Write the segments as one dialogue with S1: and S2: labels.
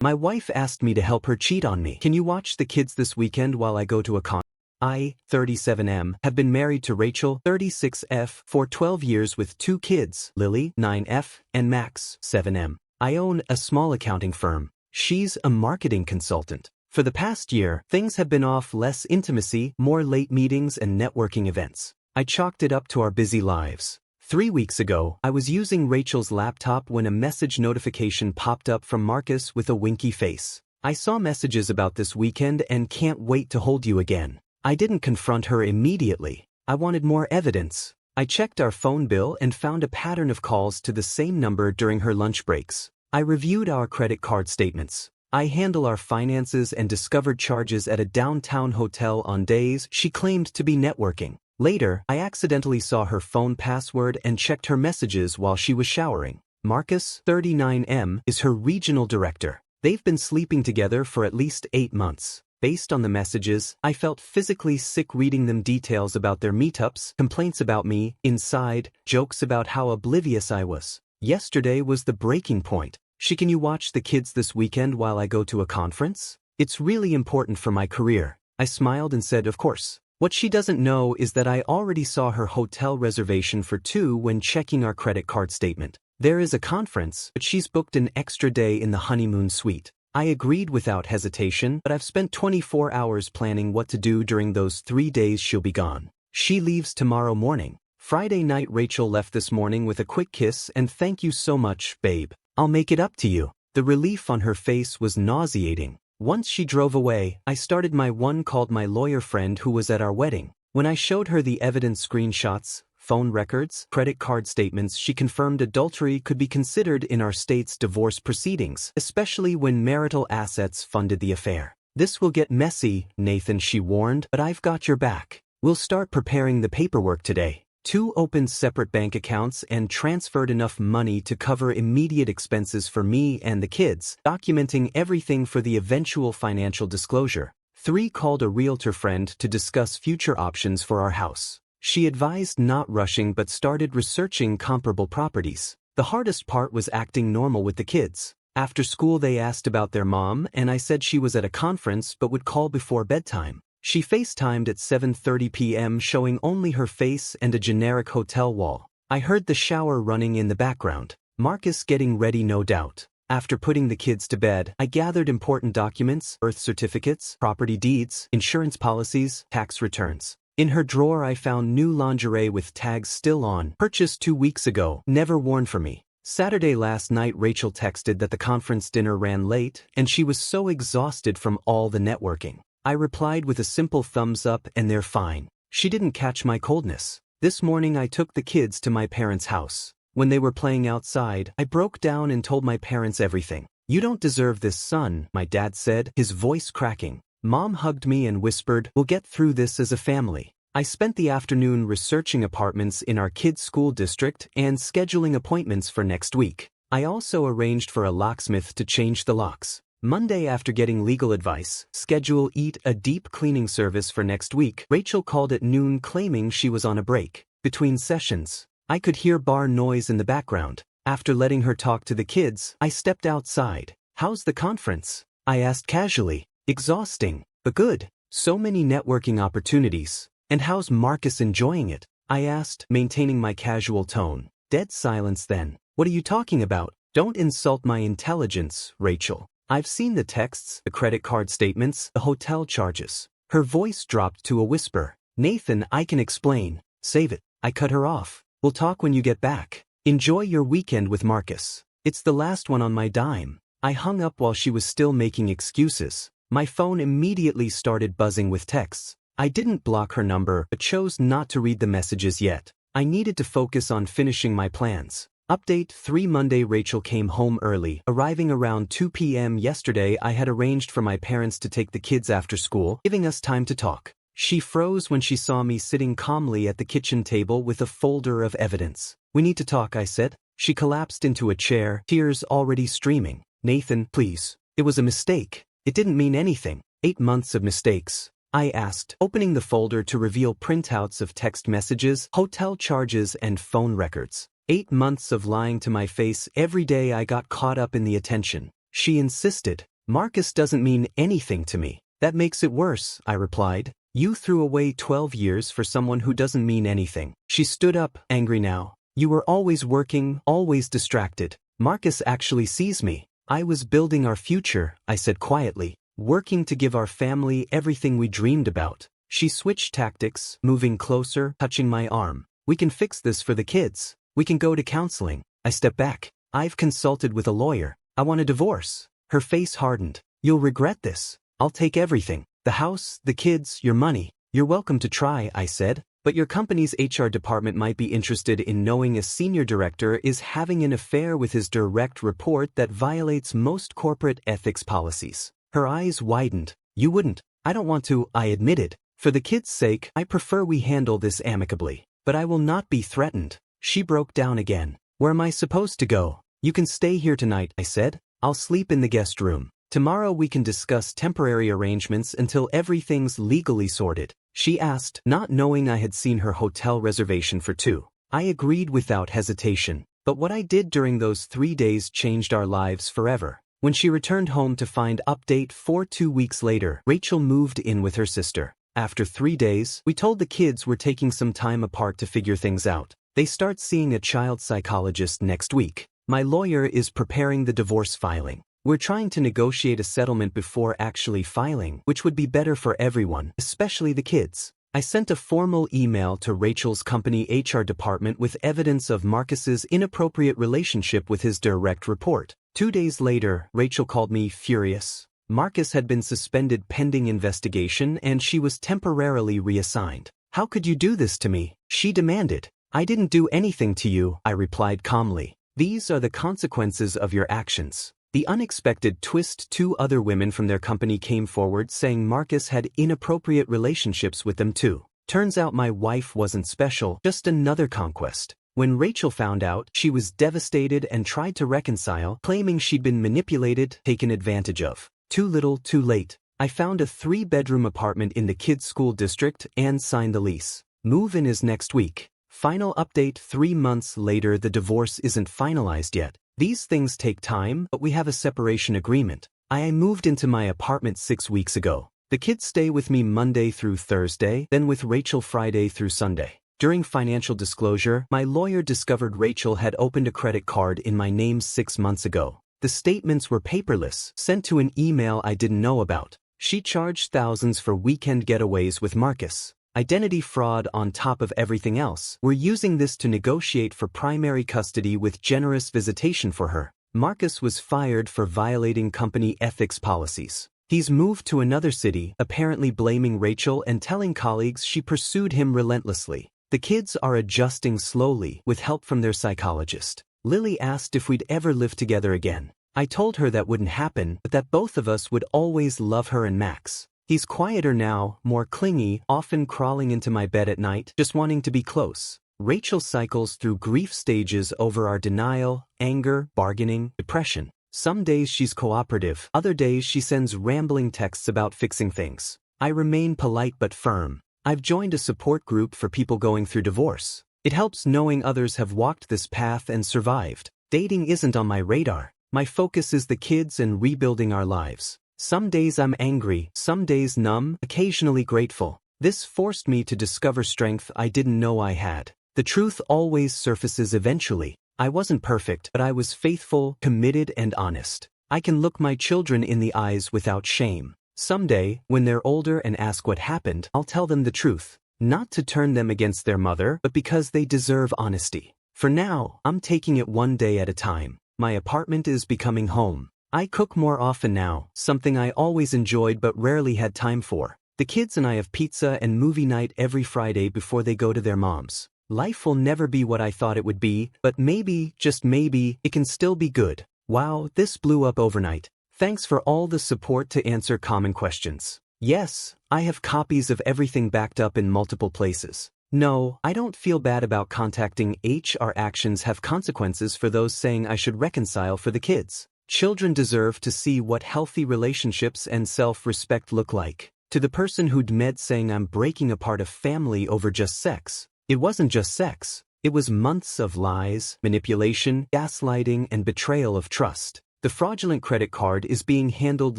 S1: My wife asked me to help her cheat on me. Can you watch the kids this weekend while I go to a con? I, 37M, have been married to Rachel, 36F, for 12 years with 2 kids, Lily, 9F, and Max, 7M. I own a small accounting firm. She's a marketing consultant. For the past year, things have been off: less intimacy, more late meetings and networking events. I chalked it up to our busy lives. 3 weeks ago, I was using Rachel's laptop when a message notification popped up from Marcus with a winky face. I saw messages about this weekend and can't wait to hold you again. I didn't confront her immediately. I wanted more evidence. I checked our phone bill and found a pattern of calls to the same number during her lunch breaks. I reviewed our credit card statements. I handle our finances and discovered charges at a downtown hotel on days she claimed to be networking. Later, I accidentally saw her phone password and checked her messages while she was showering. Marcus, 39M, is her regional director. They've been sleeping together for at least 8 months. Based on the messages, I felt physically sick reading them: details about their meetups, complaints about me, inside, jokes about how oblivious I was. Yesterday was the breaking point. Can you watch the kids this weekend while I go to a conference? It's really important for my career. I smiled and said, of course. What she doesn't know is that I already saw her hotel reservation for 2 when checking our credit card statement. There is a conference, but she's booked an extra day in the honeymoon suite. I agreed without hesitation, but I've spent 24 hours planning what to do during those 3 days she'll be gone. She leaves tomorrow morning. Friday night, Rachel left this morning with a quick kiss and "Thank you so much, babe. I'll make it up to you." The relief on her face was nauseating. Once she drove away, I started my one, called my lawyer friend who was at our wedding. When I showed her the evidence, screenshots, phone records, credit card statements, she confirmed adultery could be considered in our state's divorce proceedings, especially when marital assets funded the affair. "This will get messy, Nathan," she warned, "but I've got your back. We'll start preparing the paperwork today." 2 opened separate bank accounts and transferred enough money to cover immediate expenses for me and the kids, documenting everything for the eventual financial disclosure. 3 called a realtor friend to discuss future options for our house. She advised not rushing but started researching comparable properties. The hardest part was acting normal with the kids. After school, they asked about their mom, and I said she was at a conference but would call before bedtime. She FaceTimed at 7:30 p.m. showing only her face and a generic hotel wall. I heard the shower running in the background. Marcus getting ready, no doubt. After putting the kids to bed, I gathered important documents: birth certificates, property deeds, insurance policies, tax returns. In her drawer, I found new lingerie with tags still on, purchased 2 weeks ago, never worn for me. Saturday last night, Rachel texted that the conference dinner ran late, and she was so exhausted from all the networking. I replied with a simple thumbs up and "they're fine." She didn't catch my coldness. This morning, I took the kids to my parents' house. When they were playing outside, I broke down and told my parents everything. "You don't deserve this, son," my dad said, his voice cracking. Mom hugged me and whispered, "We'll get through this as a family." I spent the afternoon researching apartments in our kids' school district and scheduling appointments for next week. I also arranged for a locksmith to change the locks. Monday, after getting legal advice, schedule a deep cleaning service for next week. Rachel called at noon claiming she was on a break. Between sessions, I could hear bar noise in the background. After letting her talk to the kids, I stepped outside. "How's the conference?" I asked casually. "Exhausting, but good. So many networking opportunities." "And how's Marcus enjoying it?" I asked, maintaining my casual tone. Dead silence then. "What are you talking about?" "Don't insult my intelligence, Rachel. I've seen the texts, the credit card statements, the hotel charges." Her voice dropped to a whisper. "Nathan, I can explain." "Save it." I cut her off. "We'll talk when you get back. Enjoy your weekend with Marcus. It's the last one on my dime." I hung up while she was still making excuses. My phone immediately started buzzing with texts. I didn't block her number but chose not to read the messages yet. I needed to focus on finishing my plans. Update 3 Monday, Rachel came home early, arriving around 2 p.m. Yesterday. I had arranged for my parents to take the kids after school, giving us time to talk. She froze when she saw me sitting calmly at the kitchen table with a folder of evidence. "We need to talk," I said. She collapsed into a chair, tears already streaming. "Nathan, please. It was a mistake. It didn't mean anything." 8 months of mistakes? I asked, opening the folder to reveal printouts of text messages, hotel charges, and phone records. 8 months of lying to my face every day. I got caught up in the attention. She insisted. Marcus doesn't mean anything to me. That makes it worse, I replied. You threw away 12 years for someone who doesn't mean anything. She stood up, angry now. You were always working, always distracted. Marcus actually sees me. I was building our future, I said quietly, working to give our family everything we dreamed about. She switched tactics, moving closer, touching my arm. We can fix this for the kids. We can go to counseling. I stepped back. I've consulted with a lawyer. I want a divorce. Her face hardened. You'll regret this. I'll take everything. The house, the kids, your money. You're welcome to try, I said. But your company's HR department might be interested in knowing a senior director is having an affair with his direct report that violates most corporate ethics policies. Her eyes widened. You wouldn't. I don't want to, I admitted. For the kids' sake, I prefer we handle this amicably. But I will not be threatened. She broke down again. Where am I supposed to go? You can stay here tonight, I said. I'll sleep in the guest room. Tomorrow we can discuss temporary arrangements until everything's legally sorted. She asked, not knowing I had seen her hotel reservation for 2. I agreed without hesitation. But what I did during those 3 days changed our lives forever. When she returned home to find update 2 weeks later, Rachel moved in with her sister. After 3 days, we told the kids we're taking some time apart to figure things out. They start seeing a child psychologist next week. My lawyer is preparing the divorce filing. We're trying to negotiate a settlement before actually filing, which would be better for everyone, especially the kids. I sent a formal email to Rachel's company HR department with evidence of Marcus's inappropriate relationship with his direct report. 2 days later, Rachel called me furious. Marcus had been suspended pending investigation and she was temporarily reassigned. How could you do this to me? She demanded. I didn't do anything to you, I replied calmly. These are the consequences of your actions. The unexpected twist: 2 other women from their company came forward saying Marcus had inappropriate relationships with them too. Turns out my wife wasn't special, just another conquest. When Rachel found out, she was devastated and tried to reconcile, claiming she'd been manipulated, taken advantage of. Too little, too late. I found a 3-bedroom apartment in the kids' school district and signed the lease. Move-in is next week. Final update: 3 months later, the divorce isn't finalized yet. These things take time, but we have a separation agreement. I moved into my apartment 6 weeks ago. The kids stay with me Monday through Thursday, then with Rachel Friday through Sunday. During financial disclosure, my lawyer discovered Rachel had opened a credit card in my name 6 months ago. The statements were paperless, sent to an email I didn't know about. She charged thousands for weekend getaways with Marcus. Identity fraud on top of everything else. We're using this to negotiate for primary custody with generous visitation for her. Marcus was fired for violating company ethics policies. He's moved to another city, apparently blaming Rachel and telling colleagues she pursued him relentlessly. The kids are adjusting slowly, with help from their psychologist. Lily asked if we'd ever live together again. I told her that wouldn't happen, but that both of us would always love her and Max. He's quieter now, more clingy, often crawling into my bed at night, just wanting to be close. Rachel cycles through grief stages over our denial, anger, bargaining, depression. Some days she's cooperative, other days she sends rambling texts about fixing things. I remain polite but firm. I've joined a support group for people going through divorce. It helps knowing others have walked this path and survived. Dating isn't on my radar. My focus is the kids and rebuilding our lives. Some days I'm angry, some days numb, occasionally grateful. This forced me to discover strength I didn't know I had. The truth always surfaces eventually. I wasn't perfect, but I was faithful, committed, and honest. I can look my children in the eyes without shame. Someday, when they're older and ask what happened, I'll tell them the truth. Not to turn them against their mother, but because they deserve honesty. For now, I'm taking it one day at a time. My apartment is becoming home. I cook more often now, something I always enjoyed but rarely had time for. The kids and I have pizza and movie night every Friday before they go to their moms. Life will never be what I thought it would be, but maybe, just maybe, it can still be good. Wow, this blew up overnight. Thanks for all the support to answer common questions. Yes, I have copies of everything backed up in multiple places. No, I don't feel bad about contacting HR. Actions have consequences for those saying I should reconcile for the kids. Children deserve to see what healthy relationships and self-respect look like. To the person who'd med saying I'm breaking apart a family over just sex, it wasn't just sex. It was months of lies, manipulation, gaslighting, and betrayal of trust. The fraudulent credit card is being handled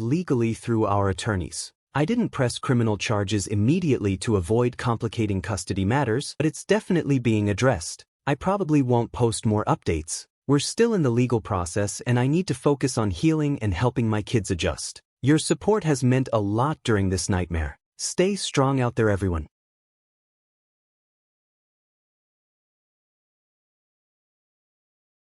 S1: legally through our attorneys. I didn't press criminal charges immediately to avoid complicating custody matters, but it's definitely being addressed. I probably won't post more updates. We're still in the legal process and I need to focus on healing and helping my kids adjust. Your support has meant a lot during this nightmare. Stay strong out there, everyone.